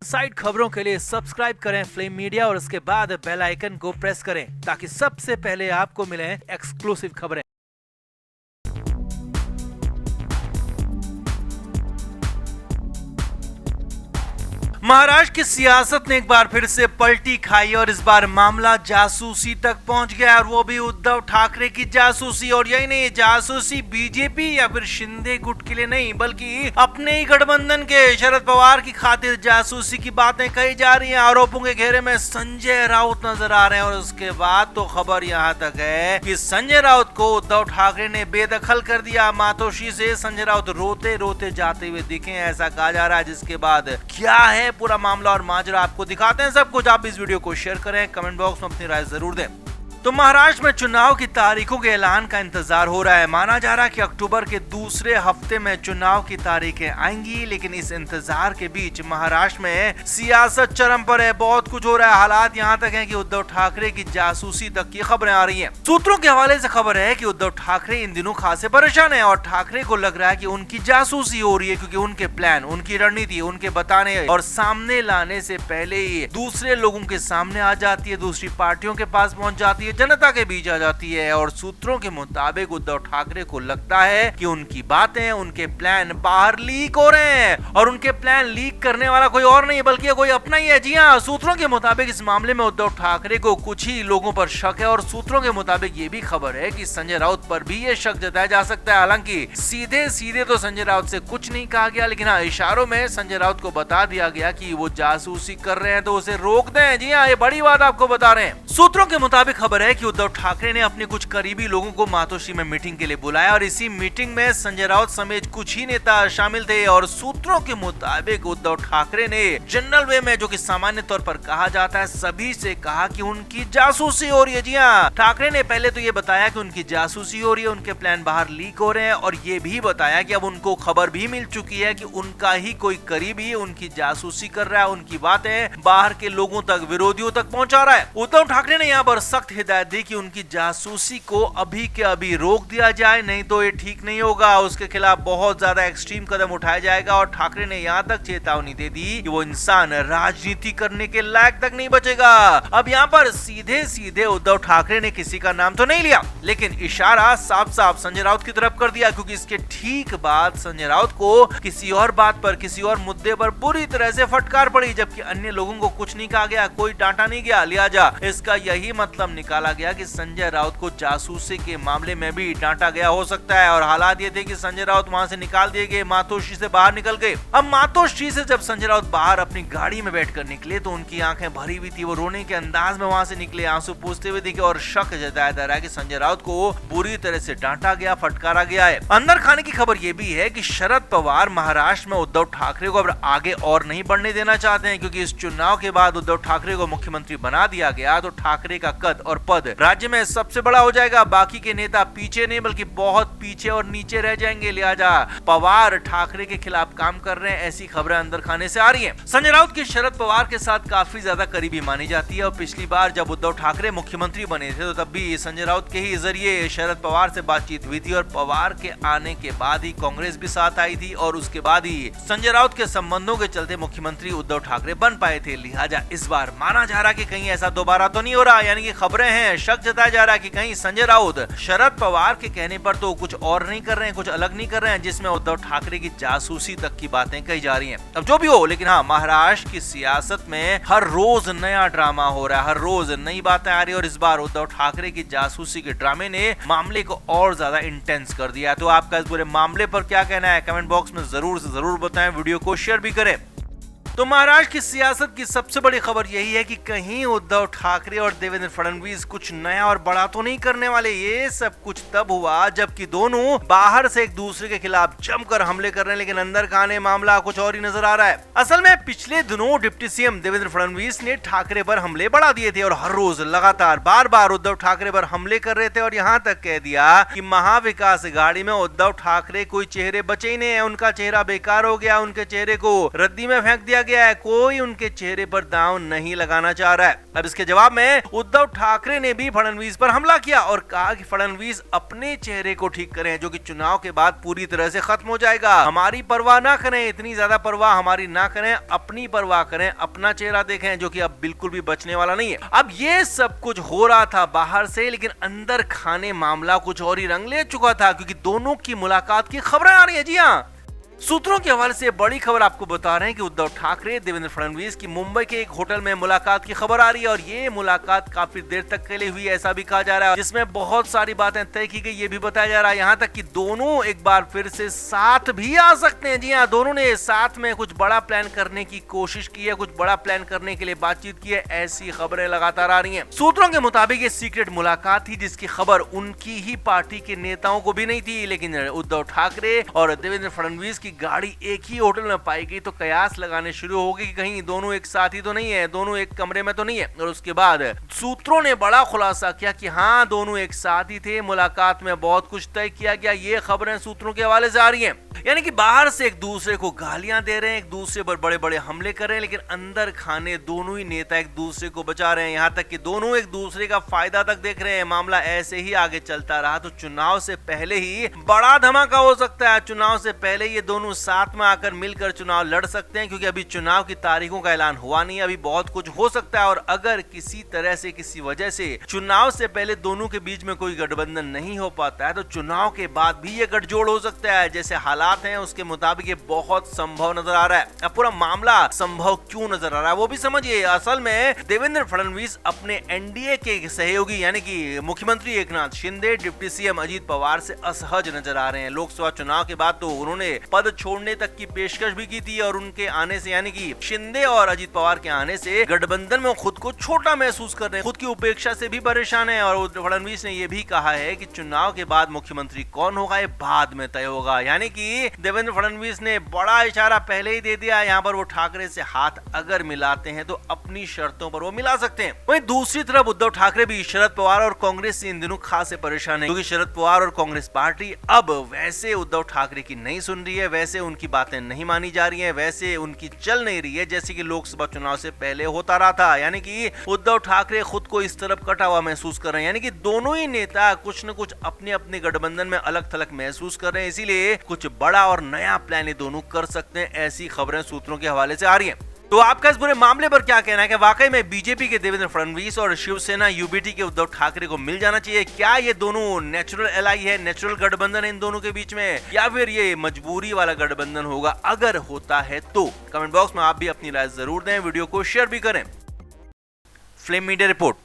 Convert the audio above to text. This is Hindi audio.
साइड खबरों के लिए सब्सक्राइब करें फ्लेम मीडिया और उसके बाद बेल आइकन को प्रेस करें ताकि सबसे पहले आपको मिले एक्सक्लूसिव खबरें। महाराष्ट्र की सियासत ने एक बार फिर से पलटी खाई और इस बार मामला जासूसी तक पहुंच गया और वो भी उद्धव ठाकरे की जासूसी। और यही नहीं, जासूसी बीजेपी या फिर शिंदे गुट के लिए नहीं बल्कि अपने ही गठबंधन के शरद पवार की खातिर जासूसी की बातें कही जा रही हैं। आरोपों के घेरे में संजय राउत नजर आ रहे हैं और उसके बाद तो खबर यहाँ तक है कि संजय राउत को उद्धव ठाकरे ने बेदखल कर दिया। मातोश्री से संजय राउत रोते रोते जाते हुए दिखे, ऐसा कहा जा रहा है। जिसके बाद क्या है पूरा मामला और माजरा आपको दिखाते हैं सब कुछ। आप इस वीडियो को शेयर करें, कमेंट बॉक्स में अपनी राय जरूर दें। तो महाराष्ट्र में चुनाव की तारीखों के ऐलान का इंतजार हो रहा है। माना जा रहा है कि अक्टूबर के दूसरे हफ्ते में चुनाव की तारीखें आएंगी, लेकिन इस इंतजार के बीच महाराष्ट्र में सियासत चरम पर है। बहुत कुछ हो रहा है। हालात यहाँ तक हैं कि उद्धव ठाकरे की जासूसी तक की खबरें आ रही हैं। सूत्रों के हवाले से खबर है कि उद्धव ठाकरे इन दिनों खासे परेशान है और ठाकरे को लग रहा है कि उनकी जासूसी हो रही है, क्योंकि उनके प्लान, उनकी रणनीति, उनके बताने और सामने लाने से पहले ही दूसरे लोगों के सामने आ जाती है, दूसरी पार्टियों के पास पहुंच जाती है, जनता के बीच आ जाती है। और सूत्रों के मुताबिक उद्धव ठाकरे को लगता है कि उनकी बातें, उनके प्लान बाहर लीक हो रहे हैं और उनके प्लान लीक करने वाला कोई और नहीं बल्कि कोई अपना ही है। जी हाँ, सूत्रों के मुताबिक इस मामले में उद्धव ठाकरे को कुछ ही लोगों पर शक है और सूत्रों के मुताबिक ये भी खबर है कि संजय राउत पर भी ये शक जताया जा सकता है। हालांकि सीधे सीधे तो संजय राउत से कुछ नहीं कहा गया, लेकिन हाँ, इशारों में संजय राउत को बता दिया गया कि वो जासूसी कर रहे हैं तो उसे रोक दें। जी हाँ, ये बड़ी बात आपको बता रहे हैं। सूत्रों के मुताबिक खबर है कि उद्धव ठाकरे ने अपने कुछ करीबी लोगों को मातोश्री में मीटिंग के लिए बुलाया और इसी मीटिंग में संजय राउत समेत कुछ ही नेता शामिल थे। और सूत्रों के मुताबिक उद्धव ठाकरे ने जनरल वे में, जो कि सामान्य तौर पर कहा जाता है, सभी से कहा कि उनकी जासूसी हो रही है। जी हाँ, ठाकरे ने पहले तो ये बताया कि उनकी जासूसी हो रही है, उनके प्लान बाहर लीक हो रहे हैं और ये भी बताया कि अब उनको खबर भी मिल चुकी है कि उनका ही कोई करीबी उनकी जासूसी कर रहा है, उनकी बातें बाहर के लोगों तक, विरोधियों तक पहुंचा रहा है। उद्धव ठाकरे ने यहाँ पर सख्त हिदायत दी कि उनकी जासूसी को अभी के अभी रोक दिया जाए, नहीं तो ये ठीक नहीं होगा, उसके खिलाफ बहुत ज्यादा एक्सट्रीम कदम उठाया जाएगा। और ठाकरे ने यहाँ तक चेतावनी दे दी कि वो इंसान राजनीति करने के लायक तक नहीं बचेगा। अब यहाँ पर सीधे सीधे उद्धव ठाकरे ने किसी का नाम तो नहीं लिया, लेकिन इशारा साफ साफ संजय राउत की तरफ कर दिया, क्योंकि इसके ठीक बाद संजय राउत को किसी और बात पर, किसी और मुद्दे पर बुरी तरह से फटकार पड़ी, जबकि अन्य लोगों को कुछ नहीं कहा गया, कोई डांटा नहीं गया। लिहाजा इसका यही मतलब निकाला गया कि संजय राउत को जासूसी के मामले में भी डांटा गया हो सकता है। और हालात ये थे कि संजय राउत वहां से निकाल दिए गए, मातोश्री से बाहर निकल गए। अब मातोश्री से जब संजय राउत बाहर अपनी गाड़ी में बैठकर निकले तो उनकी आंखें भरी हुई थी, वो रोने के अंदाज में वहां से निकले, आंसू पूछते हुए दिखे और शक जताया जा रहा है कि संजय राउत को बुरी तरह से डांटा गया, फटकारा गया है। अंदर खाने की खबर ये भी है कि शरद पवार महाराष्ट्र में उद्धव ठाकरे को अब आगे और नहीं बढ़ने देना चाहते हैं, क्योंकि इस चुनाव के बाद उद्धव ठाकरे को मुख्यमंत्री बना दिया गया तो ठाकरे का कद और पद राज्य में सबसे बड़ा हो जाएगा। बाकी के नेता पीछे नहीं बल्कि बहुत पीछे और नीचे रह जाएंगे। लिहाजा पवार ठाकरे के खिलाफ काम कर रहे हैं, ऐसी खबरें अंदर खाने से आ रही हैं। संजय राउत की शरद पवार के साथ काफी ज्यादा करीबी मानी जाती है और पिछली बार जब उद्धव ठाकरे मुख्यमंत्री बने थे तो तब भी संजय राउत के ही जरिए शरद पवार से बातचीत हुई थी और पवार के आने के बाद ही कांग्रेस भी साथ आई थी और उसके बाद ही संजय राउत के संबंधों के चलते मुख्यमंत्री उद्धव ठाकरे बन पाए थे। लिहाजा इस बार माना जा रहा कि कहीं ऐसा दोबारा तो नहीं हो रहा, यानी कि खबरें हैं, शक जताया जा रहा है कि कहीं संजय राउत शरद पवार के कहने पर तो कुछ और नहीं कर रहे हैं, कुछ अलग नहीं कर रहे हैं, जिसमें उद्धव ठाकरे की जासूसी तक की बातें कही जा रही हैं। अब जो भी हो, लेकिन हाँ, महाराष्ट्र की सियासत में हर रोज नया ड्रामा हो रहा है, हर रोज नई बातें आ रही है और इस बार उद्धव ठाकरे की जासूसी के ड्रामे ने मामले को और ज्यादा इंटेंस कर दिया है। तो आपका इस पूरे मामले पर क्या कहना है, कमेंट बॉक्स में जरूर से जरूर बताएं, वीडियो को शेयर भी करें। तो महाराष्ट्र की सियासत की सबसे बड़ी खबर यही है कि कहीं उद्धव ठाकरे और देवेंद्र फडणवीस कुछ नया और बड़ा तो नहीं करने वाले। ये सब कुछ तब हुआ जबकि दोनों बाहर से एक दूसरे के खिलाफ जमकर हमले कर रहे हैं, लेकिन अंदर खाने मामला कुछ और ही नजर आ रहा है। असल में पिछले दिनों डिप्टी सीएम देवेंद्र फडणवीस ने ठाकरे पर हमले बढ़ा दिए थे और हर रोज लगातार बार बार उद्धव ठाकरे पर हमले कर रहे थे और यहाँ तक कह दिया कि महाविकास अघाड़ी में उद्धव ठाकरे कोई चेहरे बचे ही नहीं है, उनका चेहरा बेकार हो गया, उनके चेहरे को रद्दी में फेंक दिया गया है, कोई उनके चेहरे पर दांव नहीं लगाना चाह रहा है। अब इसके जवाब में उद्धव ठाकरे ने भी फडणवीस पर हमला किया और कहा कि फडणवीस अपने चेहरे को ठीक करें, जो कि चुनाव के बाद पूरी तरह से खत्म हो जाएगा। हमारी परवाह ना करें, इतनी ज्यादा परवाह हमारी ना करें, अपनी परवाह करें, अपना चेहरा देखें, जो कि अब बिल्कुल भी बचने वाला नहीं है। अब ये सब कुछ हो रहा था बाहर से, लेकिन अंदर खाने मामला कुछ और ही रंग ले चुका था, क्योंकि दोनों की मुलाकात की खबरें आ रही है। जी हाँ, सूत्रों के हवाले से बड़ी खबर आपको बता रहे हैं कि उद्धव ठाकरे देवेंद्र फडणवीस की मुंबई के एक होटल में मुलाकात की खबर आ रही है और ये मुलाकात काफी देर तक के लिए हुई, ऐसा भी कहा जा रहा है, जिसमें बहुत सारी बातें तय की गई, ये भी बताया जा रहा है यहाँ तक कि दोनों एक बार फिर से साथ भी आ सकते हैं। जी हाँ, दोनों ने साथ में कुछ बड़ा प्लान करने की कोशिश की है, कुछ बड़ा प्लान करने के लिए बातचीत की है, ऐसी खबरें लगातार आ रही है। सूत्रों के मुताबिक ये सीक्रेट मुलाकात थी, जिसकी खबर उनकी ही पार्टी के नेताओं को भी नहीं थी, लेकिन उद्धव ठाकरे और देवेंद्र फडणवीस की गाड़ी एक ही होटल में पाई गई तो कयास लगाने शुरू हो गए कि कहीं दोनों एक साथ ही तो नहीं है, दोनों एक कमरे में तो नहीं है। और उसके बाद सूत्रों ने बड़ा खुलासा किया कि हाँ, दोनों एक साथ ही थे, मुलाकात में बहुत कुछ तय किया गया। ये खबरें सूत्रों के हवाले से आ रही हैं, यानी कि बाहर से एक दूसरे को गालियां दे रहे हैं, एक दूसरे पर बड़े बड़े हमले कर रहे हैं, लेकिन अंदर खाने दोनों ही नेता एक दूसरे को बचा रहे हैं, यहाँ तक कि दोनों एक दूसरे का फायदा तक देख रहे हैं। मामला ऐसे ही आगे चलता रहा तो चुनाव से पहले ही बड़ा धमाका हो सकता है। चुनाव से पहले ये दोनों साथ में आकर मिलकर चुनाव लड़ सकते हैं, क्योंकि अभी चुनाव की तारीखों का ऐलान हुआ नहीं है, अभी बहुत कुछ हो सकता है। और अगर किसी तरह से किसी वजह से चुनाव से पहले दोनों के बीच में कोई गठबंधन नहीं हो पाता है तो चुनाव के बाद भी ये गठजोड़ हो सकता है। जैसे हालात हैं उसके मुताबिक ये बहुत संभव नजर आ रहा है। अब पूरा मामला संभव क्यों नजर आ रहा है वो भी समझिए। असल में देवेंद्र फडणवीस अपने एनडीए के सहयोगी यानी कि मुख्यमंत्री एकनाथ शिंदे, डिप्टी सीएम अजीत पवार से असहज नजर आ रहे हैं। लोकसभा चुनाव के बाद तो उन्होंने पद छोड़ने तक की पेशकश भी की थी और उनके आने से यानी कि शिंदे और अजीत पवार के आने से गठबंधन में खुद को छोटा महसूस कर रहे हैं, खुद की उपेक्षा से भी परेशान है। और फडणवीस ने यह भी कहा है कि चुनाव के बाद मुख्यमंत्री कौन होगा ये बाद में तय होगा, यानी कि देवेंद्र फडणवीस ने बड़ा इशारा पहले ही दे दिया है। यहाँ पर वो ठाकरे से हाथ अगर मिलाते हैं तो अपनी शर्तों पर वो मिला सकते हैं। वहीं दूसरी तरफ उद्धव ठाकरे भी शरद पवार और कांग्रेस से इन दिनों खासे परेशान है, क्योंकि शरद पवार और कांग्रेस पार्टी अब वैसे उद्धव ठाकरे की नहीं सुन रही है, वैसे उनकी बातें नहीं मानी जा रही हैं, वैसे उनकी चल नहीं रही है जैसे कि लोकसभा चुनाव से पहले होता रहा था। यानी कि उद्धव ठाकरे खुद को इस तरफ कटा हुआ महसूस कर रहे हैं, यानी कि दोनों ही नेता कुछ न कुछ अपने अपने गठबंधन में अलग थलग महसूस कर रहे हैं, इसीलिए कुछ बड़ा और नया प्लान ये दोनों कर सकते हैं, ऐसी खबरें सूत्रों के हवाले से आ रही हैं। तो आपका इस पूरे मामले पर क्या कहना है कि वाकई में बीजेपी के देवेंद्र फडणवीस और शिवसेना यूबीटी के उद्धव ठाकरे को मिल जाना चाहिए? क्या ये दोनों नेचुरल एलाई है, नेचुरल गठबंधन है इन दोनों के बीच में, या फिर ये मजबूरी वाला गठबंधन होगा? अगर होता है तो कमेंट बॉक्स में आप भी अपनी राय जरूर दें, वीडियो को शेयर भी करें। Flame media report.